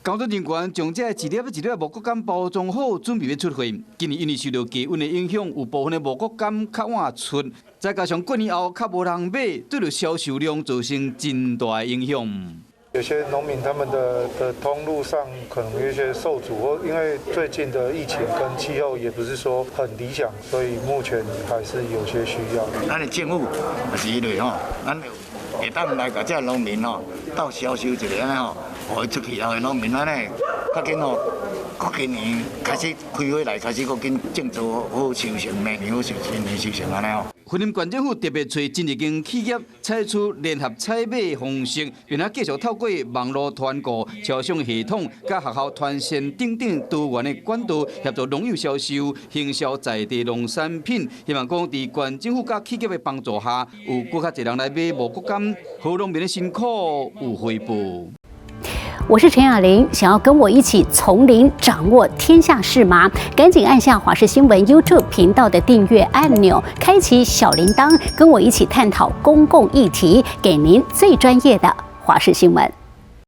工作人员将这一粒一粒木果柑包装好，准备要出货。今年因为受到低温的影响，有部分的木果柑较晚出，再加上过年后较无人买，对着销售量造成真大的影响。有些农民他们的通路上可能有一些受阻，或因为最近的疫情跟气候也不是说很理想，所以目前还是有些需要。咱的政府就是因为吼，咱会当来甲这农民吼，到销售一个安尼吼，互伊出去后的农民安尼，较紧吼，今年开始开会来，开始搁紧种植好收成，明年好收成，明年收成安尼吼。云林县政府特别找真一间企业，采取联合采买方式，并且继续透过网络团购、招商系统、甲学校团线等等多元的管道，协助农友销售、行销在地农产品。希望讲伫县政府甲企业的帮助下，有更较侪人来买木果柑，好农民的辛苦有回报。我是陈雅玲，想要跟我一起从零掌握天下事吗？赶紧按下华视新闻 YouTube 频道的订阅按钮，开启小铃铛，跟我一起探讨公共议题，给您最专业的华视新闻。